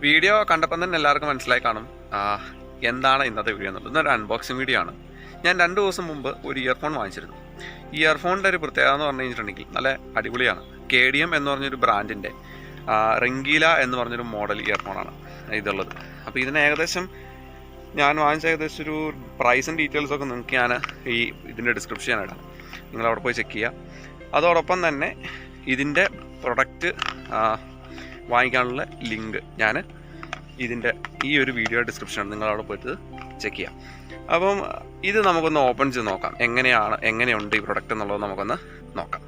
Video കണ്ടപ്പം തന്നെ എല്ലാവർക്കും മനസ്സിലായി കാണും എന്താണ് ഇന്നത്തെ വീഡിയോ എന്നുള്ളത്. ഇന്നൊരു അൺബോക്സിങ് വീഡിയോ ആണ്. ഞാൻ 2 ദിവസം മുമ്പ് ഒരു ഇയർഫോൺ വാങ്ങിച്ചിരുന്നു. ഈ ഇയർഫോണിൻ്റെ ഒരു പ്രത്യേകത എന്ന് പറഞ്ഞു കഴിഞ്ഞിട്ടുണ്ടെങ്കിൽ നല്ല അടിപൊളിയാണ്. KDM എന്ന് പറഞ്ഞൊരു ബ്രാൻഡിൻ്റെ റംഗീല എന്ന് പറഞ്ഞൊരു മോഡൽ ഇയർഫോണാണ് ഇതുള്ളത്. അപ്പോൾ ഇതിന് ഏകദേശം ഞാൻ വാങ്ങിച്ച ഏകദേശം ഒരു പ്രൈസും ഡീറ്റെയിൽസൊക്കെ നിങ്ങൾക്ക് ഞാൻ ഇതിൻ്റെ ഡിസ്ക്രിപ്ഷൻ ഇടാം. നിങ്ങളവിടെ പോയി ചെക്ക് ചെയ്യുക. അതോടൊപ്പം തന്നെ ഇതിൻ്റെ പ്രൊഡക്റ്റ് വാങ്ങിക്കാനുള്ള ലിങ്ക് ഞാൻ ഇതിൻ്റെ ഈ ഒരു വീഡിയോ ഡിസ്ക്രിപ്ഷനാണ്, നിങ്ങളവിടെ പോയിട്ട് ചെക്ക് ചെയ്യാം. അപ്പം ഇത് നമുക്കൊന്ന് ഓപ്പൺ ചെയ്ത് നോക്കാം, എങ്ങനെയുണ്ട് ഈ പ്രൊഡക്റ്റ് എന്നുള്ളത് നമുക്കൊന്ന് നോക്കാം.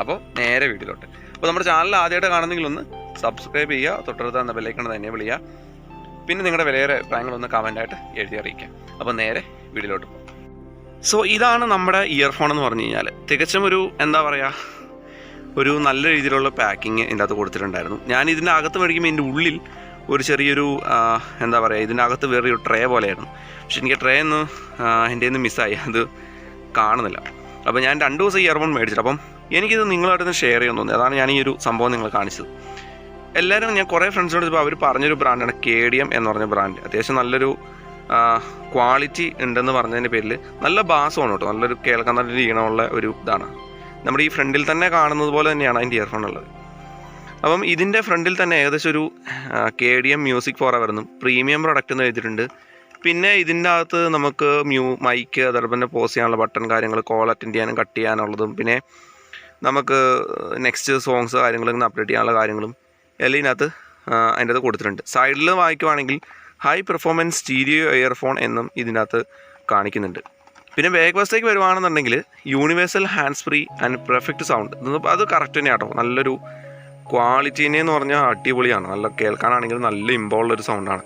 അപ്പോൾ നേരെ വീഡിയോയിലോട്ട്. അപ്പോൾ നമ്മുടെ ചാനൽ ആദ്യമായിട്ട് കാണുന്നെങ്കിൽ ഒന്ന് സബ്സ്ക്രൈബ് ചെയ്യുക, തൊട്ടടുത്ത് തന്ന ബെല്ലൈക്കൺ തന്നെ വിളിക്കുക. പിന്നെ നിങ്ങളുടെ വിലയേറെ അഭിപ്രായങ്ങളൊന്ന് കമൻറ്റായിട്ട് എഴുതി അറിയിക്കാം. അപ്പോൾ നേരെ വീഡിയോയിലോട്ട് പോകും. സോ ഇതാണ് നമ്മുടെ ഇയർഫോൺ എന്ന് പറഞ്ഞു കഴിഞ്ഞാൽ തികച്ചും ഒരു എന്താ പറയുക, ഒരു നല്ല രീതിയിലുള്ള പാക്കിങ് ഇതിൻ്റെ അകത്ത് കൊടുത്തിട്ടുണ്ടായിരുന്നു. ഞാൻ ഇതിൻ്റെ അകത്ത് മേടിക്കുമ്പോൾ ഇതിൻ്റെ ഉള്ളിൽ ഒരു ചെറിയൊരു എന്താ പറയുക, ഇതിൻ്റെ അകത്ത് വേറൊരു ട്രേ പോലെയായിരുന്നു. പക്ഷെ എനിക്ക് ട്രേ ഒന്ന് എൻ്റെ നിന്ന് മിസ്സായി, അത് കാണുന്നില്ല. അപ്പോൾ ഞാൻ 2 ദിവസം ഇയർഫോൺ മേടിച്ചിട്ട് അപ്പം എനിക്കിത് നിങ്ങളായിട്ടൊന്ന് ഷെയർ ചെയ്യാൻ തോന്നി. അതാണ് ഞാൻ ഈ ഒരു സംഭവം നിങ്ങൾ കാണിച്ചത്. എല്ലാവരും ഞാൻ കുറേ ഫ്രണ്ട്സിനോട് ഇപ്പോൾ അവർ പറഞ്ഞൊരു ബ്രാൻഡാണ് KDM എന്ന് പറഞ്ഞ ബ്രാൻഡ്. അത്യാവശ്യം നല്ലൊരു ക്വാളിറ്റി ഉണ്ടെന്ന് പറഞ്ഞതിൻ്റെ പേരിൽ നല്ല ബാസമാണ് കേട്ടോ, നല്ലൊരു കേൾക്കാൻ നല്ല ഈണമുള്ള ഒരു ഇതാണ്. നമ്മുടെ ഈ ഫ്രണ്ടിൽ തന്നെ കാണുന്നത് പോലെ തന്നെയാണ് അതിൻ്റെ ഇയർഫോൺ ഉള്ളത്. അപ്പം ഇതിൻ്റെ ഫ്രണ്ടിൽ തന്നെ ഏകദേശം ഒരു KDM മ്യൂസിക് ഫോർ എവർ എന്നും പ്രീമിയം പ്രൊഡക്റ്റ് എന്ന് എഴുതിയിട്ടുണ്ട്. പിന്നെ ഇതിൻ്റെ അകത്ത് നമുക്ക് മൈക്ക്, അതോടൊപ്പം തന്നെ പോസ് ചെയ്യാനുള്ള ബട്ടൺ കാര്യങ്ങൾ, കോൾ അറ്റൻഡ് ചെയ്യാനും കട്ട് ചെയ്യാനുള്ളതും, പിന്നെ നമുക്ക് നെക്സ്റ്റ് സോങ്സ് കാര്യങ്ങൾ ഇങ്ങനെ അപ്ഡേറ്റ് ചെയ്യാനുള്ള കാര്യങ്ങളും എല്ലാം ഇതിനകത്ത് അതിൻ്റെ അത് കൊടുത്തിട്ടുണ്ട്. സൈഡിൽ വായിക്കുവാണെങ്കിൽ ഹൈ പെർഫോമൻസ് സ്റ്റീരിയോ ഇയർഫോൺ എന്നും ഇതിൻ്റെ അകത്ത് കാണിക്കുന്നുണ്ട്. പിന്നെ ബാക്ക് വശത്തേക്ക് വരുവാണെന്നുണ്ടെങ്കിൽ universal hands free and perfect sound, അത് കറക്റ്റ് തന്നെയാണ് കേട്ടോ. നല്ലൊരു ക്വാളിറ്റീനെന്ന് പറഞ്ഞാൽ അടിപൊളിയാണ്. നല്ല കേൾക്കാനാണെങ്കിലും നല്ല ഇമ്പോളുള്ളൊരു സൗണ്ടാണ്.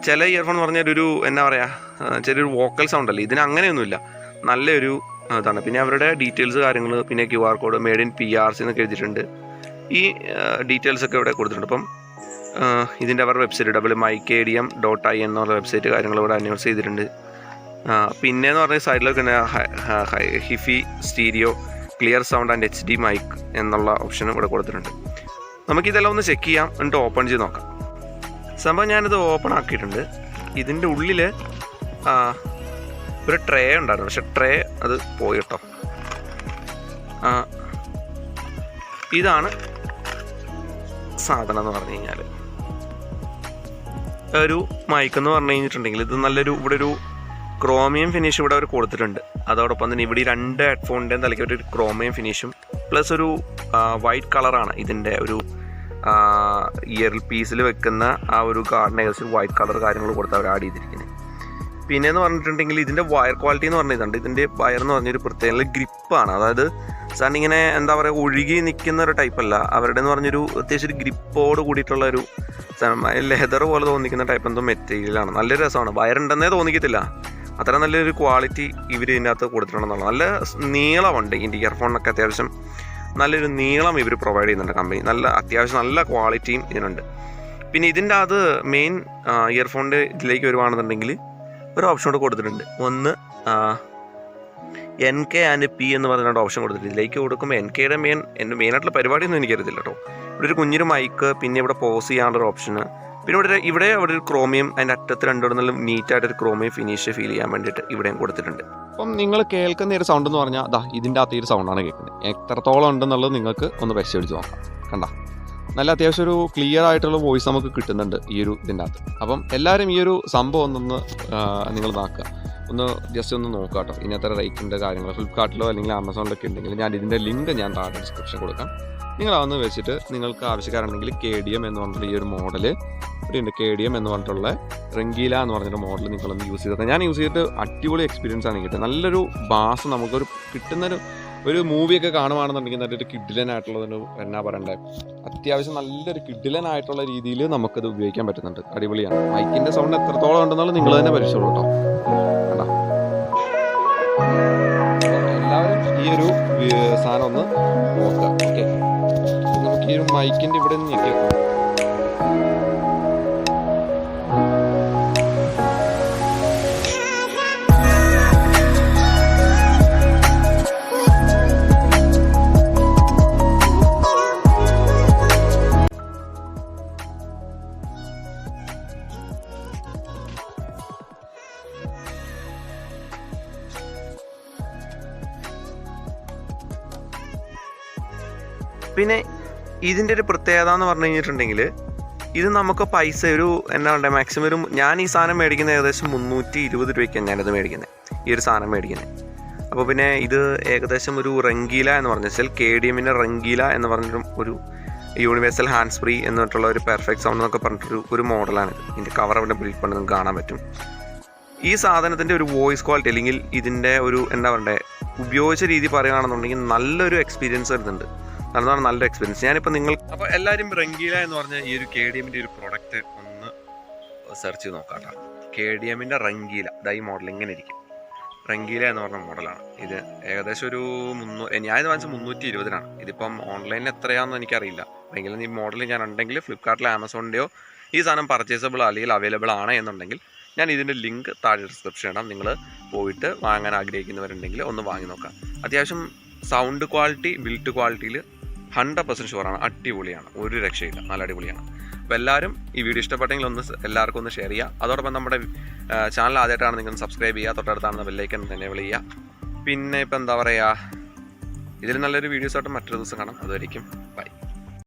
ചില ഇയർഫോൺ എന്ന് പറഞ്ഞാൽ ഒരു എന്നാ പറയുക, ചെറിയൊരു വോക്കൽ സൗണ്ട് അല്ലേ, ഇതിന് അങ്ങനെയൊന്നുമില്ല, നല്ലൊരു ഇതാണ്. പിന്നെ അവരുടെ ഡീറ്റെയിൽസ് കാര്യങ്ങൾ, പിന്നെ QR code made in PRC എന്നൊക്കെ എഴുതിയിട്ടുണ്ട്. ഈ ഡീറ്റെയിൽസൊക്കെ ഇവിടെ കൊടുത്തിട്ടുണ്ട്. അപ്പം ഇതിൻ്റെ അവരുടെ വെബ്സൈറ്റ് www.mykdm.in എന്നുള്ള വെബ്സൈറ്റ് കാര്യങ്ങൾ ഇവിടെ അനൗൺസ് ചെയ്തിട്ടുണ്ട്. പിന്നെയെന്ന് പറഞ്ഞ സൈഡിലൊക്കെ hi fi stereo clear sound and HD mic എന്നുള്ള ഓപ്ഷനും ഇവിടെ കൊടുത്തിട്ടുണ്ട്. നമുക്കിതെല്ലാം ഒന്ന് ചെക്ക് ചെയ്യാം, എന്നിട്ട് ഓപ്പൺ ചെയ്ത് നോക്കാം. സംഭവം ഞാനിത് ഓപ്പൺ ആക്കിയിട്ടുണ്ട്. ഇതിൻ്റെ ഉള്ളിൽ ഒരു ട്രേ ഉണ്ടായിരുന്നു, പക്ഷെ ട്രേ അത് പോയി കേട്ടോ. ഇതാണ് സാധനം എന്ന് പറഞ്ഞു കഴിഞ്ഞാൽ ഒരു മൈക്ക് എന്ന് പറഞ്ഞു കഴിഞ്ഞിട്ടുണ്ടെങ്കിൽ ഇത് നല്ലൊരു ഇവിടെ ഒരു ക്രോമിയം ഫിനിഷ് ഇവിടെ അവർ കൊടുത്തിട്ടുണ്ട്. അതോടൊപ്പം തന്നെ ഇവിടെ 2 ഹെഡ്ഫോണിൻ്റെയും തലയ്ക്ക് ഒരു ക്രോമിയം ഫിനിഷും പ്ലസ് ഒരു വൈറ്റ് കളറാണ് ഇതിൻ്റെ ഒരു ഇയർ പീസിൽ വെക്കുന്ന ആ ഒരു ഗാർഡിന് ഏകദേശം വൈറ്റ് കളർ കാര്യങ്ങൾ കൊടുത്ത് അവർ ആഡ് ചെയ്തിരിക്കുന്നത്. പിന്നെയെന്ന് പറഞ്ഞിട്ടുണ്ടെങ്കിൽ ഇതിൻ്റെ വയർ ക്വാളിറ്റി എന്ന് പറഞ്ഞിട്ടുണ്ട്. ഇതിൻ്റെ വയർ എന്ന് പറഞ്ഞൊരു പ്രത്യേക ഗ്രിപ്പാണ്. അതായത് സാറിന് ഇങ്ങനെ എന്താ പറയുക, ഒഴുകി നിൽക്കുന്ന ഒരു ടൈപ്പല്ല. അവരുടെ എന്ന് പറഞ്ഞൊരു അത്യാവശ്യം ഒരു ഗ്രിപ്പോട് കൂടിയിട്ടുള്ള ഒരു ലെതർ പോലെ തോന്നിക്കുന്ന ടൈപ്പ് എന്തോ മെറ്റീരിയലാണ്. നല്ലൊരു രസമാണ്. വയറുണ്ടെന്നേ തോന്നിക്കത്തില്ല, അത്ര നല്ലൊരു ക്വാളിറ്റി ഇവർ ഇതിനകത്ത് കൊടുത്തിട്ടുണ്ടെന്നുള്ളത്. നല്ല നീളമുണ്ട് ഇതിൻ്റെ ഇയർഫോണിനൊക്കെ, അത്യാവശ്യം നല്ലൊരു നീളം ഇവർ പ്രൊവൈഡ് ചെയ്യുന്നുണ്ട് കമ്പനി. അത്യാവശ്യം നല്ല ക്വാളിറ്റിയും ഇതിനുണ്ട്. പിന്നെ ഇതിൻ്റെ അത് മെയിൻ ഇയർഫോണിൻ്റെ ഇതിലേക്ക് വരുവാണെന്നുണ്ടെങ്കിൽ ഒരു ഓപ്ഷൻ കൂടെ കൊടുത്തിട്ടുണ്ട്. ഒന്ന് NK ആൻഡ് P എന്ന് പറഞ്ഞ ഓപ്ഷൻ കൊടുത്തിട്ടുണ്ട്. ഇതിലേക്ക് കൊടുക്കുമ്പോൾ NKയുടെ മെയിനായിട്ടുള്ള പരിപാടിയൊന്നും എനിക്കറിയത്തില്ല കേട്ടോ. ഇവിടെ ഒരു കുഞ്ഞൊരു മൈക്ക്, പിന്നെ ഇവിടെ പോസ് ചെയ്യാനുള്ളൊരു ഓപ്ഷന്, പിന്നെ ഇവിടെ ഒരു ക്രോമിയം അതിൻ്റെ അറ്റത്ത് 2 നല്ല നീറ്റായിട്ടൊരു ക്രോമിയം ഫിനിഷ് ഫീൽ ചെയ്യാൻ വേണ്ടിയിട്ട് ഇവിടെയും കൊടുത്തിട്ടുണ്ട്. അപ്പം നിങ്ങൾ കേൾക്കുന്ന ഒരു സൗണ്ട് എന്ന് പറഞ്ഞാൽ ഇതിൻ്റെ അകത്ത് ഈ ഒരു സൗണ്ടാണ് കേൾക്കുന്നത്. എത്രത്തോളം ഉണ്ടെന്നുള്ളത് നിങ്ങൾക്ക് ഒന്ന് പരിശോധിച്ച് നോക്കാം. കണ്ട നല്ല അത്യാവശ്യം ഒരു ക്ലിയർ ആയിട്ടുള്ള വോയിസ് നമുക്ക് കിട്ടുന്നുണ്ട് ഈ ഒരു ഇതിൻ്റെ അകത്ത്. അപ്പം എല്ലാവരും ഈ ഒരു സംഭവം ഒന്നൊന്ന് നിങ്ങൾ നോക്കുക, ഒന്ന് ജസ്റ്റ് ഒന്ന് നോക്കുക കേട്ടോ. ഇതിനകത്ത് റേറ്റിൻ്റെ കാര്യങ്ങൾ ഫ്ലിപ്കാർട്ടിലോ അല്ലെങ്കിൽ ആമസോണിലൊക്കെ ഉണ്ടെങ്കിൽ ഞാൻ ഇതിൻ്റെ ലിങ്ക് ഞാൻ താഴെ ഡിസ്ക്രിപ്ഷൻ കൊടുക്കാം. നിങ്ങൾ അതൊന്ന് വെച്ചിട്ട് നിങ്ങൾക്ക് ആവശ്യക്കാരുണ്ടെങ്കിൽ KDM എന്ന് പറഞ്ഞിട്ടുള്ള ഈ ഒരു മോഡല് ഇവിടെയുണ്ട്. KDM എന്ന് പറഞ്ഞിട്ടുള്ള റംഗീല എന്ന് പറഞ്ഞിട്ട് മോഡൽ നിങ്ങളൊന്ന് യൂസ് ചെയ്തത്. ഞാൻ യൂസ് ചെയ്തിട്ട് അടിപൊളി എക്സ്പീരിയൻസ് ആണ് കിട്ടുന്നത്. നല്ലൊരു ബാസ് നമുക്കൊരു ഒരു മൂവിയൊക്കെ കാണുവാണെന്നുണ്ടെങ്കിൽ നല്ലൊരു കിഡിലനായിട്ടുള്ളതൊരു എന്നാ പറയണ്ടേ, അത്യാവശ്യം നല്ലൊരു കിഡിലനായിട്ടുള്ള രീതിയിൽ നമുക്കത് ഉപയോഗിക്കാൻ പറ്റുന്നുണ്ട്. അടിപൊളിയാണ്. മൈക്കിൻ്റെ സൗണ്ട് എത്രത്തോളം ഉണ്ടെന്നുള്ളത് നിങ്ങൾ തന്നെ പരിശോധിച്ചോളൂ കേട്ടോ. കണ്ടാ എല്ലാവരും ഈ ഒരു സാധനം ഒന്ന് നോക്കുക. ഓക്കെ, നമുക്ക് ഈ ഒരു മൈക്കിൻ്റെ ഇവിടെ നിന്ന് ഞെക്കിയേക്കാം. പിന്നെ ഇതിൻ്റെ ഒരു പ്രത്യേകത എന്ന് പറഞ്ഞു കഴിഞ്ഞിട്ടുണ്ടെങ്കിൽ ഇത് നമുക്ക് പൈസ ഒരു എന്നാ പറയുക മാക്സിമം ഒരു ഞാൻ ഈ സാധനം മേടിക്കുന്നത് ഏകദേശം 320 രൂപയ്ക്കാണ് ഞാനത് മേടിക്കുന്നത്, ഈ ഒരു സാധനം മേടിക്കുന്നത്. അപ്പോൾ പിന്നെ ഇത് ഏകദേശം ഒരു റംഗീല എന്ന് പറഞ്ഞ വെച്ചാൽ KDM റംഗീല എന്ന് പറഞ്ഞൊരു ഒരു യൂണിവേഴ്സൽ ഹാൻഡ്സ് ഫ്രീ എന്ന് പറഞ്ഞിട്ടുള്ള ഒരു പെർഫെക്റ്റ് സൗണ്ട് എന്നൊക്കെ പറഞ്ഞിട്ടൊരു മോഡലാണിത്. ഇതിൻ്റെ കവർ അവിടെ ബിൽഡ് പണ്ട് നിങ്ങൾക്ക് കാണാൻ പറ്റും. ഈ സാധനത്തിൻ്റെ ഒരു വോയിസ് ക്വാളിറ്റി അല്ലെങ്കിൽ ഇതിൻ്റെ ഒരു എന്താ പറയണ്ടേ ഉപയോഗിച്ച രീതി പറയുകയാണെന്നുണ്ടെങ്കിൽ നല്ലൊരു എക്സ്പീരിയൻസ് വരുന്നുണ്ട്. അതാണ് നല്ലൊരു എക്സ്പീരിയൻസ്. ഞാനിപ്പോൾ അപ്പോൾ എല്ലാവരും റംഗീല എന്ന് പറഞ്ഞ ഈ ഒരു KDM ഒരു പ്രൊഡക്റ്റ് ഒന്ന് സെർച്ച് ചെയ്ത് നോക്കാം കേട്ടോ. KDM റംഗീല ഈ മോഡൽ ഇങ്ങനെ ഇരിക്കും. റംഗീല എന്ന് പറഞ്ഞ മോഡലാണ് ഇത്. ഏകദേശം ഒരു ഞാനിത് വാങ്ങിച്ചത് 320-നാണ്. ഇതിപ്പം ഓൺലൈനിൽ എത്രയാണെന്ന് എനിക്കറിയില്ല. അല്ലെങ്കിൽ ഈ മോഡൽ ഞാൻ ഉണ്ടെങ്കിൽ ഫ്ലിപ്കാർട്ടിലോ ആമസോണിൻ്റെയോ ഈ സാധനം പർച്ചേസബിൾ അല്ലെങ്കിൽ അവൈലബിൾ ആണ് എന്നുണ്ടെങ്കിൽ ഞാൻ ഇതിൻ്റെ ലിങ്ക് താഴെ ഡിസ്ക്രിപ്ഷൻ ഇടാം. നിങ്ങൾ പോയിട്ട് വാങ്ങാൻ ആഗ്രഹിക്കുന്നവരുണ്ടെങ്കിൽ ഒന്ന് വാങ്ങി നോക്കാം. അത്യാവശ്യം സൗണ്ട് ക്വാളിറ്റി ബിൽഡ് ക്വാളിറ്റിയിൽ 100% ഷുവറാണ്. അടിപൊളിയാണ്, ഒരു രക്ഷയില്ല, നല്ല അടിപൊളിയാണ്. അപ്പോൾ എല്ലാവരും ഈ വീഡിയോ ഇഷ്ടപ്പെട്ടെങ്കിൽ എല്ലാവർക്കും ഒന്ന് ഷെയർ ചെയ്യുക. അതോടൊപ്പം നമ്മുടെ ചാനൽ ആദ്യമായിട്ടാണ് നിങ്ങൾ സബ്സ്ക്രൈബ് ചെയ്യുക, തൊട്ടടുത്താണ് ബെല്ലൈക്കൺ തന്നെ വിളിക്കുക. പിന്നെ ഇപ്പോൾ എന്താ പറയുക, ഇതിൽ നല്ലൊരു വീഡിയോസായിട്ട് മറ്റൊരു ദിവസം കാണാം. അതുവരെയും ബൈ.